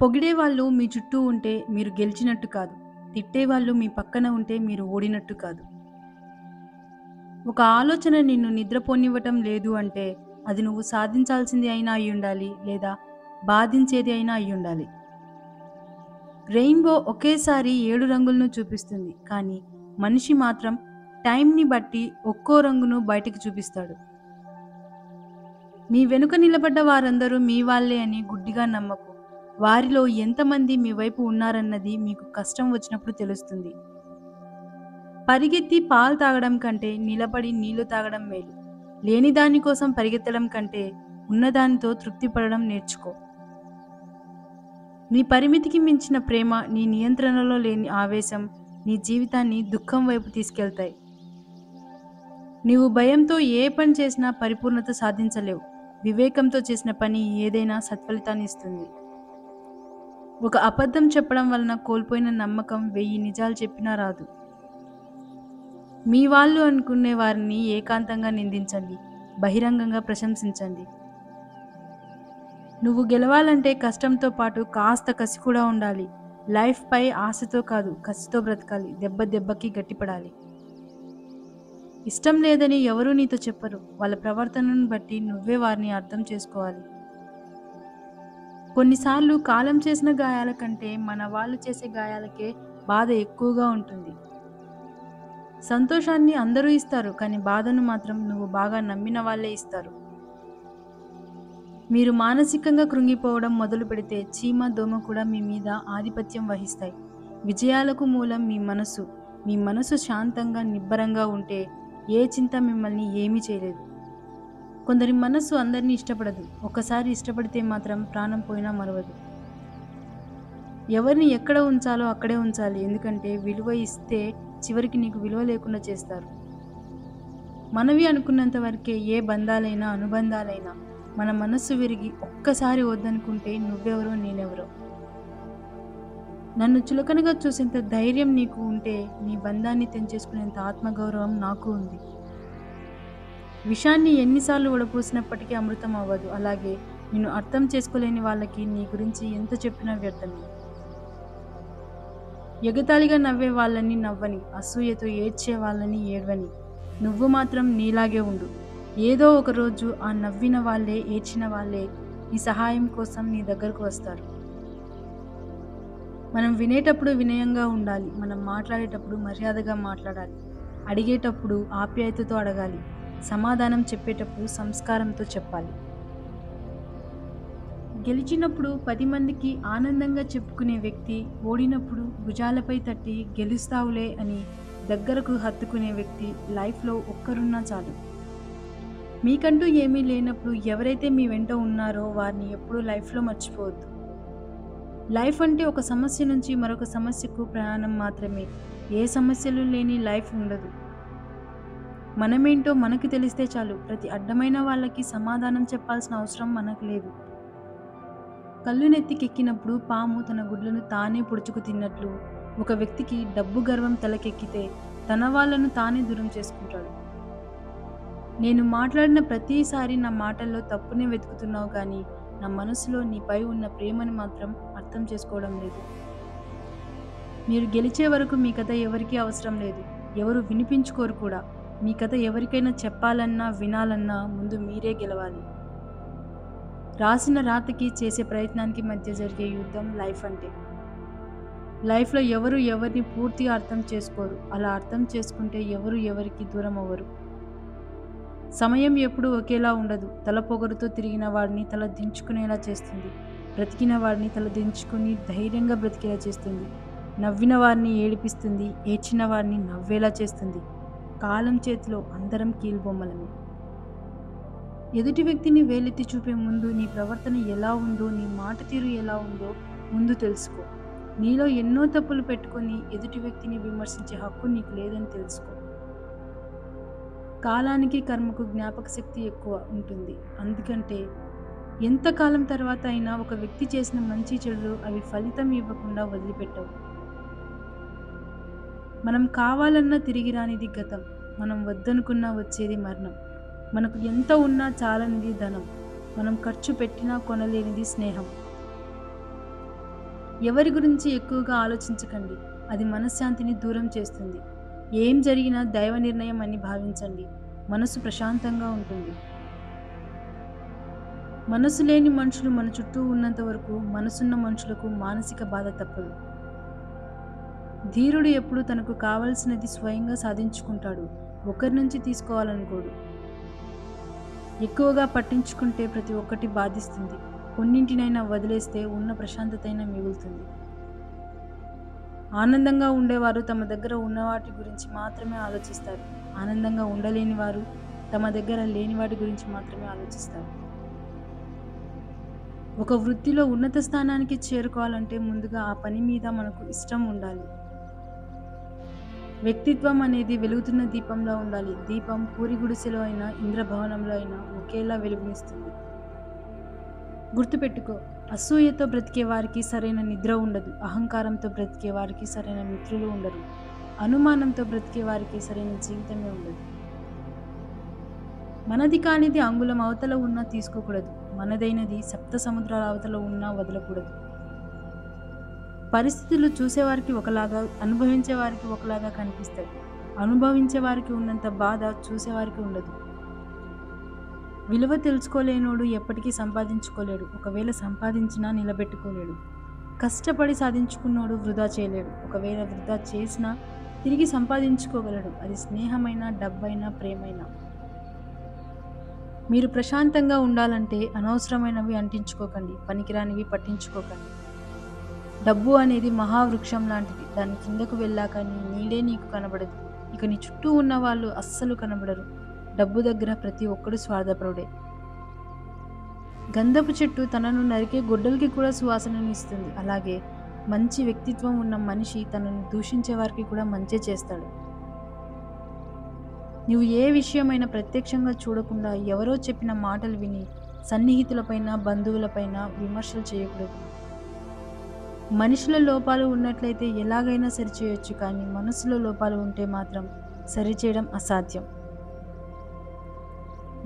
పొగిడేవాళ్ళు మీ చుట్టూ ఉంటే మీరు గెలిచినట్టు కాదు. తిట్టేవాళ్ళు మీ పక్కన ఉంటే మీరు ఓడినట్టు కాదు. ఒక ఆలోచన నిన్ను నిద్రపోనివ్వటం లేదు అంటే అది నువ్వు సాధించాల్సింది అయినా అయ్యుండాలి, లేదా బాధించేది అయినా అయ్యుండాలి. రెయిన్‌బో ఒకేసారి 7 రంగులను చూపిస్తుంది. కానీ మనిషి మాత్రం టైంని బట్టి ఒక్కో రంగును బయటికి చూపిస్తాడు. మీ వెనుక నిలబడ్డ వారందరూ మీ వాళ్ళే అని గుడ్డిగా నమ్మకు. వారిలో ఎంతమంది మీ వైపు ఉన్నారన్నది మీకు కష్టం వచ్చినప్పుడు తెలుస్తుంది. పరిగెత్తి పాలు తాగడం కంటే నిలబడి నీళ్లు తాగడం మేలు. లేని దాని కోసం పరిగెత్తడం కంటే ఉన్నదానితో తృప్తి పడడం నేర్చుకో. నీ పరిమితికి మించిన ప్రేమ, నీ నియంత్రణలో లేని ఆవేశం నీ జీవితాన్ని దుఃఖం వైపు తీసుకెళ్తాయి. నీవు భయంతో ఏ పని చేసినా పరిపూర్ణత సాధించలేవు. వివేకంతో చేసిన పని ఏదైనా సత్ఫలితాన్ని ఇస్తుంది. ఒక అబద్ధం చెప్పడం వలన కోల్పోయిన నమ్మకం 1000 నిజాలు చెప్పినా రాదు. మీ వాళ్ళు అనుకునే వారిని ఏకాంతంగా నిందించండి, బహిరంగంగా ప్రశంసించండి. నువ్వు గెలవాలంటే కష్టంతో పాటు కాస్త కసి కూడా ఉండాలి. లైఫ్‌పై ఆశతో కాదు, కసితో బ్రతకాలి. దెబ్బ దెబ్బకి గట్టిపడాలి. ఇష్టం లేదని ఎవరూ నీతో చెప్పరు. వాళ్ళ ప్రవర్తనను బట్టి నువ్వే వారిని అర్థం చేసుకోవాలి. కొన్నిసార్లు కాలం చేసిన గాయాల కంటే మన వాళ్ళు చేసే గాయాలకే బాధ ఎక్కువగా ఉంటుంది. సంతోషాన్ని అందరూ ఇస్తారు, కానీ బాధను మాత్రం నువ్వు బాగా నమ్మిన వాళ్ళే ఇస్తారు. మీరు మానసికంగా కృంగిపోవడం మొదలు పెడితే చీమ, దోమ కూడా మీ మీద ఆధిపత్యం వహిస్తాయి. విజయాలకు మూలం మీ మనసు. మీ మనసు శాంతంగా, నిబ్బరంగా ఉంటే ఏ చింత మిమ్మల్ని ఏమీ చేయలేదు. కొందరి మనసు అందరినీ ఇష్టపడదు. ఒక్కసారి ఇష్టపడితే మాత్రం ప్రాణం పోయినా మరవదు. ఎవరిని ఎక్కడ ఉంచాలో అక్కడే ఉంచాలి. ఎందుకంటే విలువ ఇస్తే చివరికి నీకు విలువ లేకుండా చేస్తారు. మనవి అనుకున్నంత వరకే ఏ బంధాలైనా, అనుబంధాలైనా. మన మనస్సు విరిగి ఒక్కసారి వద్దనుకుంటే నువ్వెవరో నేనెవరో. నన్ను చులకనగా చూసేంత ధైర్యం నీకు ఉంటే నీ బంధాన్ని తెంచేసుకునేంత ఆత్మగౌరవం నాకు ఉంది. విషాన్ని ఎన్నిసార్లు వడపోసినప్పటికీ అమృతం అవ్వదు. అలాగే నిన్ను అర్థం చేసుకోలేని వాళ్ళకి నీ గురించి ఎంత చెప్పినా వ్యర్థమే. ఎగతాళిగా నవ్వే వాళ్ళని నవ్వని, అసూయతో ఏడ్చే వాళ్ళని ఏడ్వని. నువ్వు మాత్రం నీలాగే ఉండు. ఏదో ఒక రోజు ఆ నవ్విన వాళ్ళే, ఏడ్చిన వాళ్ళే నీ సహాయం కోసం నీ దగ్గరకు వస్తారు. మనం వినేటప్పుడు వినయంగా ఉండాలి. మనం మాట్లాడేటప్పుడు మర్యాదగా మాట్లాడాలి. అడిగేటప్పుడు ఆప్యాయతతో అడగాలి. సమాధానం చెప్పేటప్పుడు సంస్కారంతో చెప్పాలి. గెలిచినప్పుడు 10 మందికి ఆనందంగా చెప్పుకునే వ్యక్తి, ఓడినప్పుడు భుజాలపై తట్టి గెలుస్తావులే అని దగ్గరకు హత్తుకునే వ్యక్తి లైఫ్లో ఒక్కరున్నా చాలు. మీకంటూ ఏమీ లేనప్పుడు ఎవరైతే మీ వెంట ఉన్నారో వారిని ఎప్పుడూ లైఫ్లో మర్చిపోవద్దు. లైఫ్ అంటే ఒక సమస్య నుంచి మరొక సమస్యకు ప్రయాణం మాత్రమే. ఏ సమస్యలు లేని లైఫ్ ఉండదు. మనమేంటో మనకి తెలిస్తే చాలు. ప్రతి అడ్డమైన వాళ్ళకి సమాధానం చెప్పాల్సిన అవసరం మనకు లేదు. కళ్ళు నెత్తికెక్కినప్పుడు పాము తన గుడ్లను తానే పొడుచుకు తిన్నట్లు ఒక వ్యక్తికి డబ్బు గర్వం తలకెక్కితే తన వాళ్ళను తానే దూరం చేసుకుంటాడు. నేను మాట్లాడిన ప్రతిసారి నా మాటల్లో తప్పునే వెతుకుతున్నావు, కానీ నా మనసులో నీపై ఉన్న ప్రేమని మాత్రం అర్థం చేసుకోవడం లేదు. మీరు గెలిచే వరకు మీ కథ ఎవరికీ అవసరం లేదు. ఎవరు వినిపించుకోరు కూడా. మీ కథ ఎవరికైనా చెప్పాలన్నా, వినాలన్నా ముందు మీరే గెలవాలి. రాసిన రాతకి, చేసే ప్రయత్నానికి మధ్య జరిగే యుద్ధం లైఫ్ అంటే. లైఫ్లో ఎవరు ఎవరిని పూర్తిగా అర్థం చేసుకోరు. అలా అర్థం చేసుకుంటే ఎవరు ఎవరికి దూరం అవ్వరు. సమయం ఎప్పుడూ ఒకేలా ఉండదు. తల పొగరుతో తిరిగిన వాడిని తల దించుకునేలా చేస్తుంది. బ్రతికిన వాడిని తల దించుకుని ధైర్యంగా బ్రతికేలా చేస్తుంది. నవ్విన వారిని ఏడిపిస్తుంది. ఏడ్చిన వారిని నవ్వేలా చేస్తుంది. కాలం చేతిలో అందరం కీలుబొమ్మలమే. ఎదుటి వ్యక్తిని వేలెత్తి చూపే ముందు నీ ప్రవర్తన ఎలా ఉందో, నీ మాట తీరు ఎలా ఉందో ముందు తెలుసుకో. నీలో ఎన్నో తప్పులు పెట్టుకొని ఎదుటి వ్యక్తిని విమర్శించే హక్కు నీకు లేదని తెలుసుకో. కాలానికి, కర్మకు జ్ఞాపక శక్తి ఎక్కువ ఉంటుంది. అందుకంటే ఎంతకాలం తర్వాత అయినా ఒక వ్యక్తి చేసిన మంచి చెడులు అవి ఫలితం ఇవ్వకుండా వదిలిపెట్టవు. మనం కావాలన్నా తిరిగి రానిది గతం. మనం వద్దనుకున్నా వచ్చేది మరణం. మనకు ఎంత ఉన్నా చాలనిది ధనం. మనం ఖర్చు పెట్టినా కొనలేనిది స్నేహం. ఎవరి గురించి ఎక్కువగా ఆలోచించకండి. అది మనశ్శాంతిని దూరం చేస్తుంది. ఏం జరిగినా దైవ నిర్ణయం అని భావించండి. మనసు ప్రశాంతంగా ఉంటుంది. మనసు లేని మనుషులు మన చుట్టూ ఉన్నంత వరకు మనసున్న మనుషులకు మానసిక బాధ తప్పదు. ధీరుడు ఎప్పుడు తనకు కావలసినది స్వయంగా సాధించుకుంటాడు. ఒకరి నుంచి తీసుకోవాలనుకోడు. ఎక్కువగా పట్టించుకుంటే ప్రతి ఒక్కటి బాధిస్తుంది. కొన్నింటినైనా వదిలేస్తే ఉన్న ప్రశాంతతైనా మిగులుతుంది. ఆనందంగా ఉండేవారు తమ దగ్గర ఉన్న వాటి గురించి మాత్రమే ఆలోచిస్తారు. ఆనందంగా ఉండలేని వారు తమ దగ్గర లేని వాటి గురించి మాత్రమే ఆలోచిస్తారు. ఒక వృత్తిలో ఉన్నత స్థానానికి చేరుకోవాలంటే ముందుగా ఆ పని మీద మనకు ఇష్టం ఉండాలి. వ్యక్తిత్వం అనేది వెలుగుతున్న దీపంలా ఉండాలి. దీపం పూరి గుడిసెలో అయినా ఇంద్రభవనంలో అయినా ఒకేలా వెలుగునిస్తుంది. గుర్తుపెట్టుకో, అసూయతో బ్రతికే వారికి సరైన నిద్ర ఉండదు. అహంకారంతో బ్రతికే వారికి సరైన మిత్రులు ఉండరు. అనుమానంతో బ్రతికే వారికి సరైన జీవితమే ఉండదు. మనది కానిది అంగుళం అవతల ఉన్నా తీసుకోకూడదు. మనదైనది సప్త సముద్రాల అవతల ఉన్నా వదలకూడదు. పరిస్థితులు చూసేవారికి ఒకలాగా, అనుభవించే వారికి ఒకలాగా కనిపిస్తాయి. అనుభవించే వారికి ఉన్నంత బాధ చూసేవారికి ఉండదు. విలువ తెలుసుకోలేనోడు ఎప్పటికీ సంపాదించుకోలేడు. ఒకవేళ సంపాదించినా నిలబెట్టుకోలేడు. కష్టపడి సాధించుకున్నోడు వృధా చేయలేడు. ఒకవేళ వృధా చేసినా తిరిగి సంపాదించుకోగలడు. అది స్నేహమైనా, డబ్బైనా, ప్రేమైనా. మీరు ప్రశాంతంగా ఉండాలంటే అనవసరమైనవి అంటించుకోకండి. పనికిరానివి పట్టించుకోకండి. డబ్బు అనేది మహావృక్షం లాంటిది. దాని కిందకు వెళ్ళాక నీ నీడే నీకు కనబడదు. ఇక నీ చుట్టూ ఉన్న వాళ్ళు అస్సలు కనబడరు. డబ్బు దగ్గర ప్రతి ఒక్కడు స్వార్థపరుడే. గంధపు చెట్టు తనను నరికే గొడ్డలికి కూడా సువాసనని ఇస్తుంది. అలాగే మంచి వ్యక్తిత్వం ఉన్న మనిషి తనను దూషించే వారికి కూడా మంచే చేస్తాడు. నువ్వు ఏ విషయమైనా ప్రత్యక్షంగా చూడకుండా ఎవరో చెప్పిన మాటలు విని సన్నిహితులపైన, బంధువులపైన విమర్శలు చేయకూడదు. మనిషిలో లోపాలు ఉన్నట్లయితే ఎలాగైనా సరిచేయొచ్చు, కానీ మనసులో లోపాలు ఉంటే మాత్రం సరిచేయడం అసాధ్యం.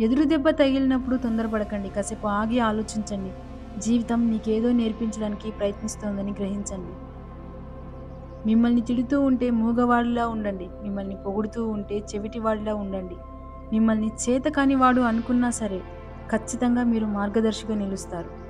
ఎదురు దెబ్బ తగిలినప్పుడు తొందరపడకండి. కాసేపు ఆగి ఆలోచించండి. జీవితం నీకేదో నేర్పించడానికి ప్రయత్నిస్తోందని గ్రహించండి. మిమ్మల్ని తిడుతూ ఉంటే మూగవాడిలా ఉండండి. మిమ్మల్ని పొగుడుతూ ఉంటే చెవిటివాడిలా ఉండండి. మిమ్మల్ని చేతకానివాడు అనుకున్నా సరే ఖచ్చితంగా మీరు మార్గదర్శిగా నిలుస్తారు.